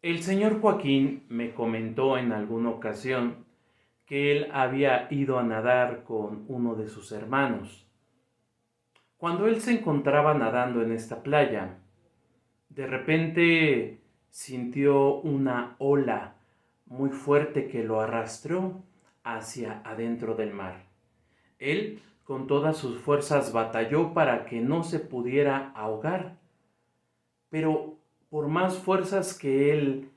El señor Joaquín me comentó en alguna ocasión que él había ido a nadar con uno de sus hermanos. Cuando él se encontraba nadando en esta playa, de repente sintió una ola muy fuerte que lo arrastró hacia adentro del mar. Él, con todas sus fuerzas, batalló para que no se pudiera ahogar, pero por más fuerzas que él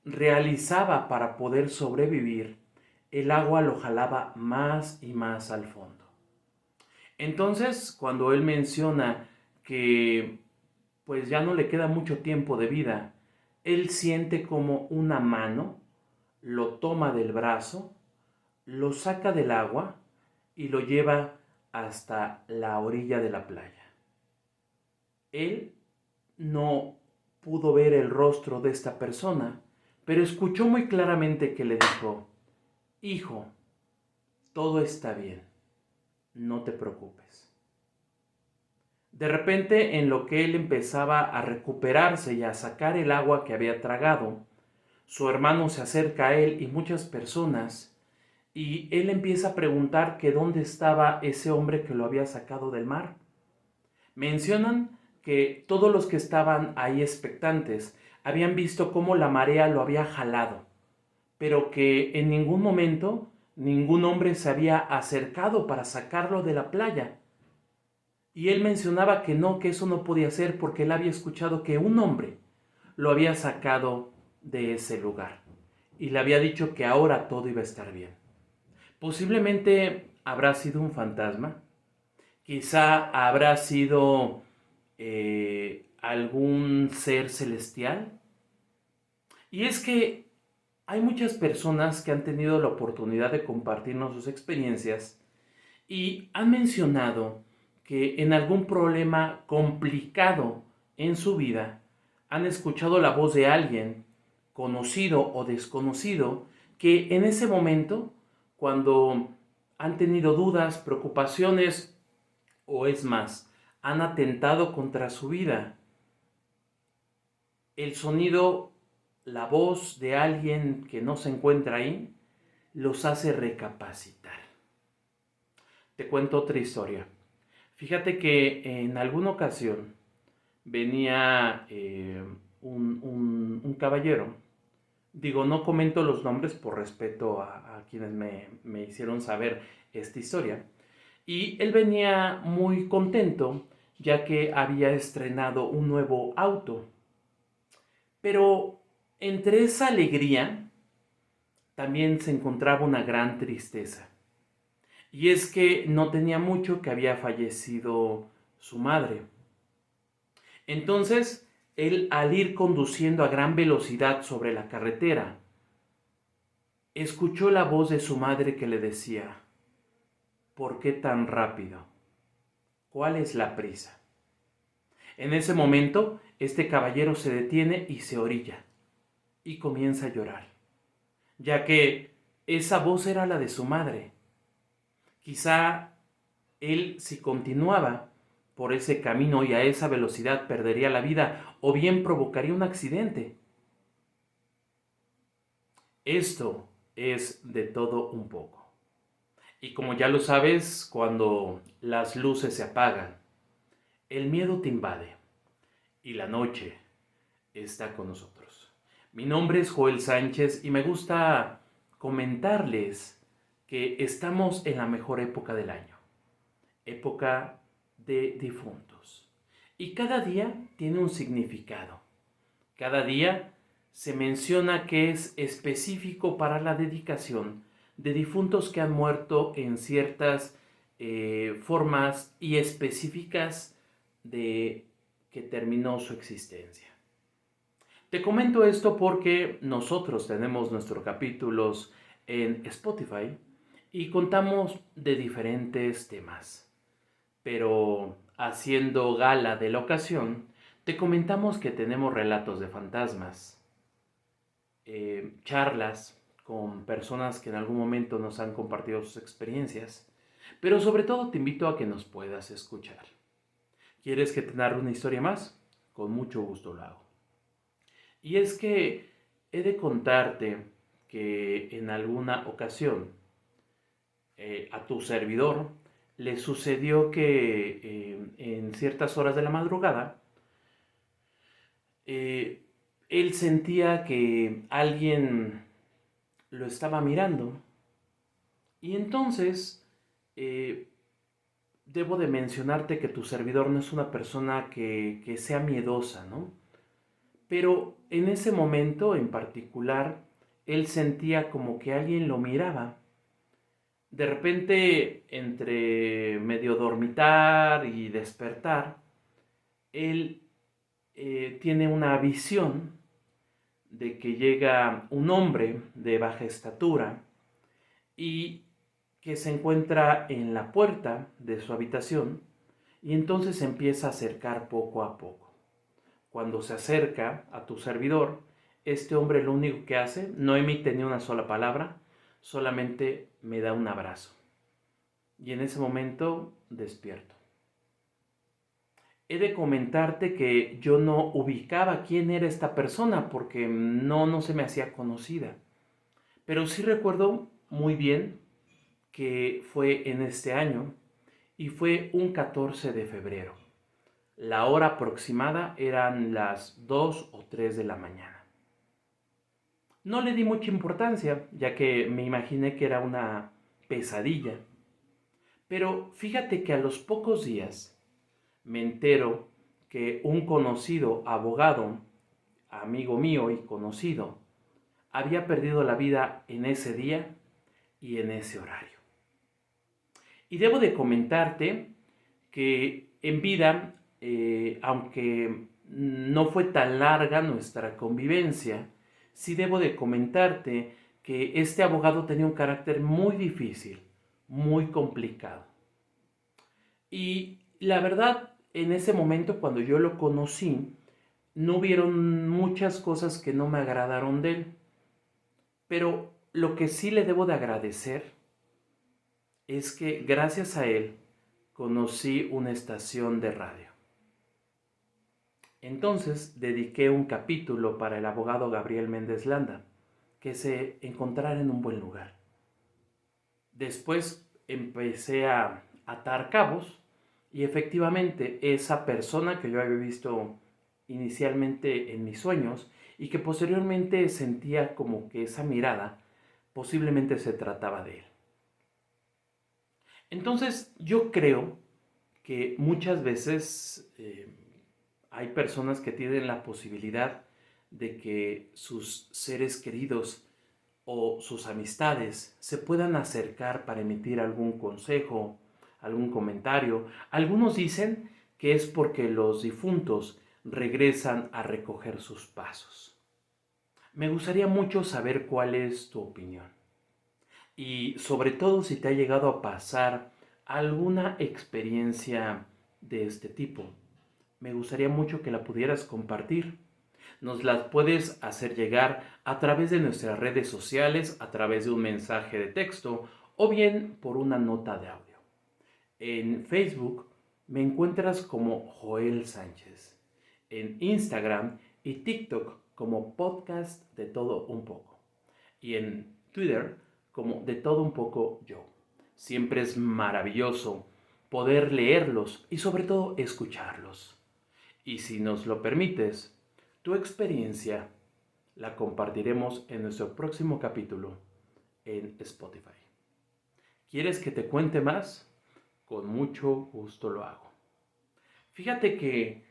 realizaba para poder sobrevivir, el agua lo jalaba más y más al fondo. Entonces, cuando él menciona que pues ya no le queda mucho tiempo de vida, él siente como una mano lo toma del brazo, lo saca del agua y lo lleva hasta la orilla de la playa. Él no pudo ver el rostro de esta persona, pero escuchó muy claramente que le dijo: hijo, todo está bien, no te preocupes. De repente, en lo que él empezaba a recuperarse y a sacar el agua que había tragado, su hermano se acerca a él y muchas personas, y él empieza a preguntar que dónde estaba ese hombre que lo había sacado del mar. Mencionan que todos los que estaban ahí expectantes habían visto cómo la marea lo había jalado, pero que en ningún momento ningún hombre se había acercado para sacarlo de la playa. Y él mencionaba que no, que eso no podía ser porque él había escuchado que un hombre lo había sacado de ese lugar y le había dicho que ahora todo iba a estar bien. Posiblemente habrá sido un fantasma, quizá habrá sido algún ser celestial. Y es que hay muchas personas que han tenido la oportunidad de compartirnos sus experiencias y han mencionado que en algún problema complicado en su vida han escuchado la voz de alguien, conocido o desconocido, que en ese momento, cuando han tenido dudas, preocupaciones o es más, han atentado contra su vida, el sonido, la voz de alguien que no se encuentra ahí, los hace recapacitar. Te cuento otra historia. Fíjate que en alguna ocasión venía un caballero. Digo, no comento los nombres por respeto a quienes me hicieron saber esta historia. Y él venía muy contento ya que había estrenado un nuevo auto. Pero entre esa alegría también se encontraba una gran tristeza. Y es que no tenía mucho que había fallecido su madre. Entonces, él al ir conduciendo a gran velocidad sobre la carretera, escuchó la voz de su madre que le decía: ¿por qué tan rápido? ¿Cuál es la prisa? En ese momento, este caballero se detiene y se orilla y comienza a llorar, ya que esa voz era la de su madre. Quizá él, si continuaba por ese camino y a esa velocidad, perdería la vida o bien provocaría un accidente. Esto es de todo un poco. Y como ya lo sabes, cuando las luces se apagan, el miedo te invade y la noche está con nosotros. Mi nombre es Joel Sánchez y me gusta comentarles que estamos en la mejor época del año, época de difuntos. Y cada día tiene un significado. Cada día se menciona que es específico para la dedicación de difuntos que han muerto en ciertas formas y específicas de que terminó su existencia. Te comento esto porque nosotros tenemos nuestros capítulos en Spotify y contamos de diferentes temas. Pero haciendo gala de la ocasión, te comentamos que tenemos relatos de fantasmas, charlas con personas que en algún momento nos han compartido sus experiencias, pero sobre todo te invito a que nos puedas escuchar. ¿Quieres que te narre una historia más? Con mucho gusto lo hago. Y es que He de contarte que en alguna ocasión a tu servidor le sucedió que en ciertas horas de la madrugada eh, él sentía que alguien lo estaba mirando y entonces eh, debo de mencionarte que tu servidor no es una persona que sea miedosa, ¿no? Pero en ese momento en particular, él sentía como que alguien lo miraba. De repente, entre medio dormitar y despertar, él tiene una visión de que llega un hombre de baja estatura y que se encuentra en la puerta de su habitación y entonces se empieza a acercar poco a poco. Cuando se acerca a tu servidor, este hombre lo único que hace, no emite ni una sola palabra, solamente me da un abrazo. Y en ese momento despierto. He de comentarte que yo no ubicaba quién era esta persona porque no se me hacía conocida. Pero sí recuerdo muy bien que fue en este año y fue un 14 de febrero. La hora aproximada eran las 2 o 3 de la mañana. No le di mucha importancia, ya que me imaginé que era una pesadilla. Pero fíjate que a los pocos días me entero que un conocido abogado, amigo mío y conocido, había perdido la vida en ese día y en ese horario. Y debo de comentarte que en vida, aunque no fue tan larga nuestra convivencia, sí debo de comentarte que este abogado tenía un carácter muy difícil, muy complicado. Y la verdad, en ese momento cuando yo lo conocí, no hubieron muchas cosas que no me agradaron de él. Pero lo que sí le debo de agradecer es que gracias a él conocí una estación de radio. Entonces dediqué un capítulo para el abogado Gabriel Méndez Landa, que se encontrara en un buen lugar. Después empecé a atar cabos y efectivamente esa persona que yo había visto inicialmente en mis sueños y que posteriormente sentía como que esa mirada posiblemente se trataba de él. Entonces yo creo que muchas veces hay personas que tienen la posibilidad de que sus seres queridos o sus amistades se puedan acercar para emitir algún consejo, algún comentario. Algunos dicen que es porque los difuntos regresan a recoger sus pasos. Me gustaría mucho saber cuál es tu opinión y sobre todo si te ha llegado a pasar alguna experiencia de este tipo. Me gustaría mucho que la pudieras compartir. Nos las puedes hacer llegar a través de nuestras redes sociales, a través de un mensaje de texto o bien por una nota de audio. En Facebook me encuentras como Joel Sánchez. En Instagram y TikTok como podcast de todo un poco. Y en Twitter como de todo un poco yo. Siempre es maravilloso poder leerlos y sobre todo escucharlos. Y si nos lo permites, tu experiencia la compartiremos en nuestro próximo capítulo en Spotify. ¿Quieres que te cuente más? Con mucho gusto lo hago. Fíjate que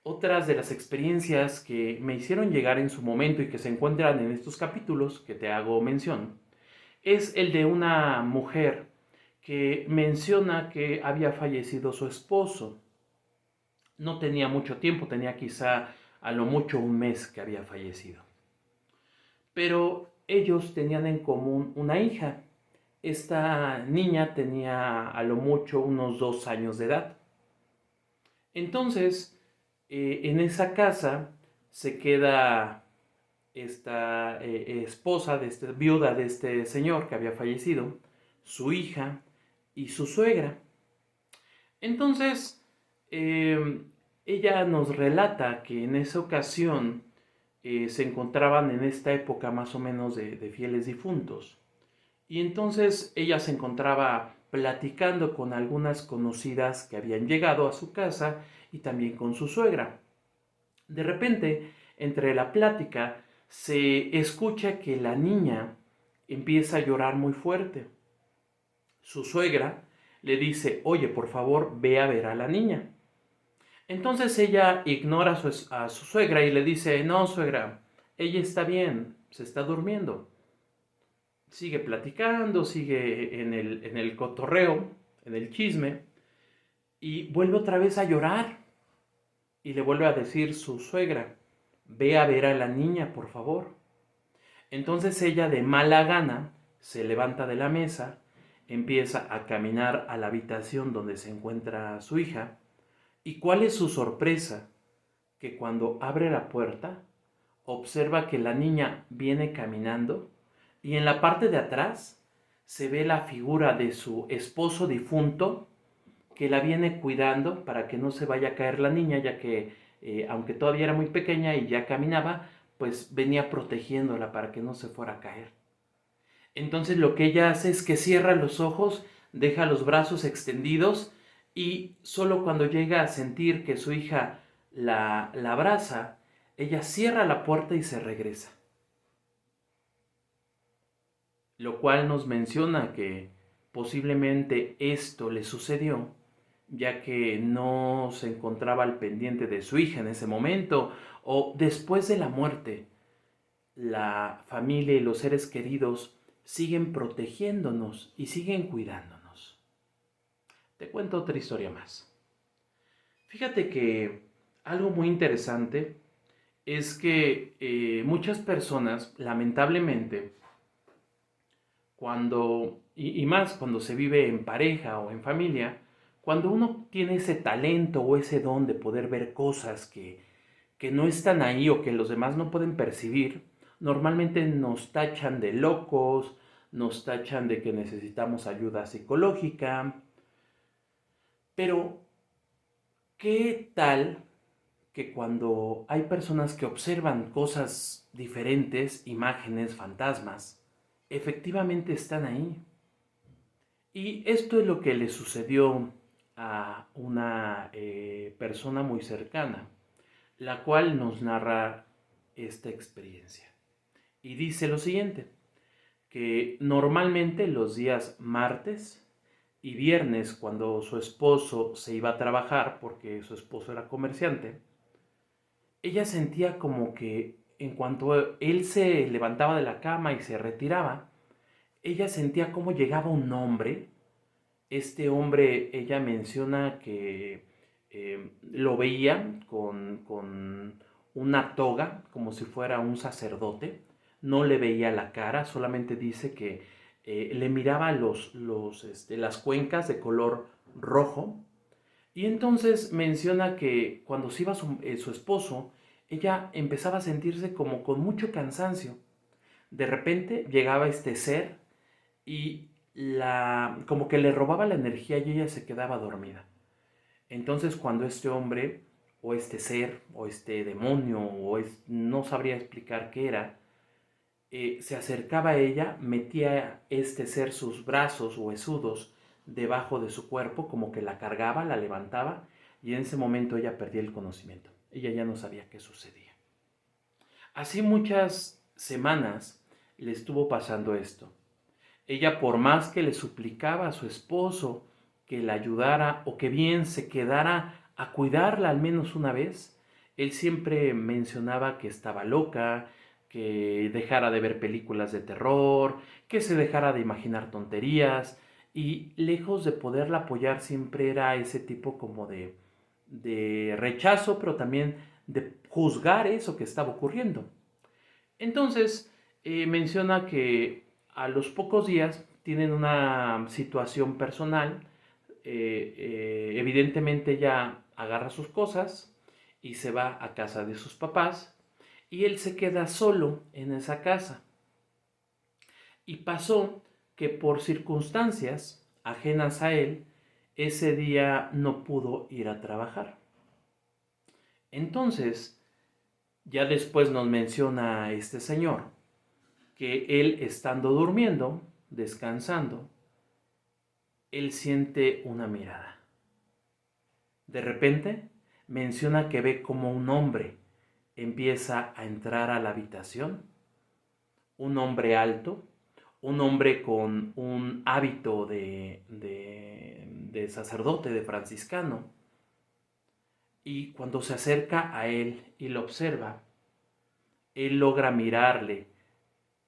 otras de las experiencias que me hicieron llegar en su momento y que se encuentran en estos capítulos que te hago mención, es el de una mujer que menciona que había fallecido su esposo. No tenía mucho tiempo, tenía quizá a lo mucho un mes que había fallecido. Pero ellos tenían en común una hija. Esta niña tenía a lo mucho unos 2 años de edad. Entonces, en esa casa se queda esta esposa, viuda de este señor que había fallecido, su hija y su suegra. Entonces, ella nos relata que en esa ocasión se encontraban en esta época más o menos de fieles difuntos. Y entonces ella se encontraba platicando con algunas conocidas que habían llegado a su casa y también con su suegra. De repente, entre la plática, se escucha que la niña empieza a llorar muy fuerte. Su suegra le dice, oye, por favor, ve a ver a la niña. Entonces ella ignora a su suegra y le dice, no, suegra, ella está bien, se está durmiendo. Sigue platicando, sigue en el cotorreo, en el chisme, y vuelve otra vez a llorar. Y le vuelve a decir su suegra, ve a ver a la niña, por favor. Entonces ella de mala gana se levanta de la mesa, empieza a caminar a la habitación donde se encuentra su hija, y cuál es su sorpresa, que cuando abre la puerta, observa que la niña viene caminando y en la parte de atrás se ve la figura de su esposo difunto que la viene cuidando para que no se vaya a caer la niña, ya que aunque todavía era muy pequeña y ya caminaba, pues venía protegiéndola para que no se fuera a caer. Entonces lo que ella hace es que cierra los ojos, deja los brazos extendidos y solo cuando llega a sentir que su hija la abraza, ella cierra la puerta y se regresa. Lo cual nos menciona que posiblemente esto le sucedió ya que no se encontraba al pendiente de su hija en ese momento o después de la muerte. La familia y los seres queridos siguen protegiéndonos y siguen cuidándonos. Te cuento otra historia más. Fíjate que algo muy interesante es que muchas personas, lamentablemente, y más cuando se vive en pareja o en familia, cuando uno tiene ese talento o ese don de poder ver cosas que no están ahí o que los demás no pueden percibir, normalmente nos tachan de locos, nos tachan de que necesitamos ayuda psicológica. Pero, ¿qué tal que cuando hay personas que observan cosas diferentes, imágenes, fantasmas, efectivamente están ahí? Y esto es lo que le sucedió a una persona muy cercana, la cual nos narra esta experiencia. Y dice lo siguiente, que normalmente los días martes y viernes, cuando su esposo se iba a trabajar, porque su esposo era comerciante, ella sentía como que en cuanto él se levantaba de la cama y se retiraba, ella sentía como llegaba un hombre. Este hombre, ella menciona que lo veía con una toga, como si fuera un sacerdote. No le veía la cara, solamente dice que le miraba las cuencas de color rojo. Y entonces menciona que cuando se iba su esposo, ella empezaba a sentirse como con mucho cansancio. De repente llegaba este ser y como que le robaba la energía y ella se quedaba dormida. Entonces cuando este hombre o este ser o este demonio no sabría explicar qué era, se acercaba a ella, metía este ser sus brazos huesudos debajo de su cuerpo, como que la cargaba, la levantaba y en ese momento ella perdía el conocimiento. Ella ya no sabía qué sucedía. Así muchas semanas le estuvo pasando esto. Ella, por más que le suplicaba a su esposo que la ayudara o que bien se quedara a cuidarla al menos una vez, él siempre mencionaba que estaba loca, que dejara de ver películas de terror, que se dejara de imaginar tonterías y lejos de poderla apoyar siempre era ese tipo como de rechazo, pero también de juzgar eso que estaba ocurriendo. Entonces, menciona que a los pocos días tienen una situación personal. Evidentemente ella agarra sus cosas y se va a casa de sus papás y él se queda solo en esa casa. Y pasó que por circunstancias ajenas a él, ese día no pudo ir a trabajar. Entonces, Ya después nos menciona este señor que él estando durmiendo, descansando, él siente una mirada. De repente menciona que ve como un hombre empieza a entrar a la habitación, un hombre alto, un hombre con un hábito de sacerdote, de franciscano, y cuando se acerca a él y lo observa, él logra mirarle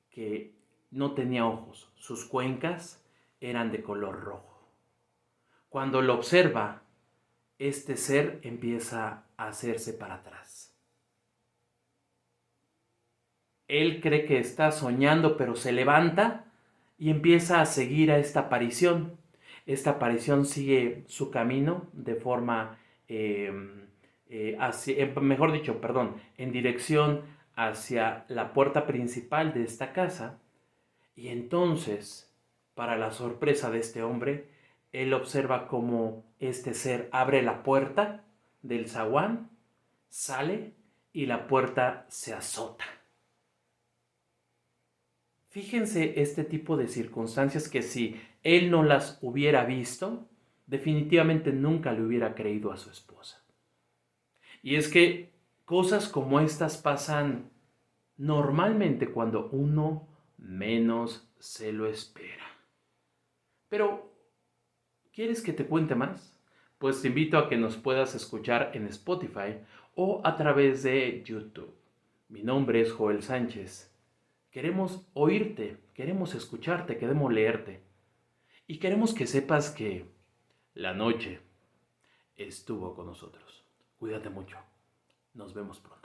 que no tenía ojos, sus cuencas eran de color rojo. Cuando lo observa, este ser empieza a hacerse para atrás. Él cree que está soñando, pero se levanta y empieza a seguir a esta aparición. Esta aparición sigue su camino de forma, mejor dicho, perdón, en dirección hacia la puerta principal de esta casa. Y entonces, para la sorpresa de este hombre, él observa cómo este ser abre la puerta del zaguán, sale y la puerta se azota. Fíjense este tipo de circunstancias que si él no las hubiera visto, definitivamente nunca le hubiera creído a su esposa. Y es que cosas como estas pasan normalmente cuando uno menos se lo espera. Pero, ¿quieres que te cuente más? Pues te invito a que nos puedas escuchar en Spotify o a través de YouTube. Mi nombre es Joel Sánchez. Queremos oírte, queremos escucharte, queremos leerte. Y queremos que sepas que la noche estuvo con nosotros. Cuídate mucho. Nos vemos pronto.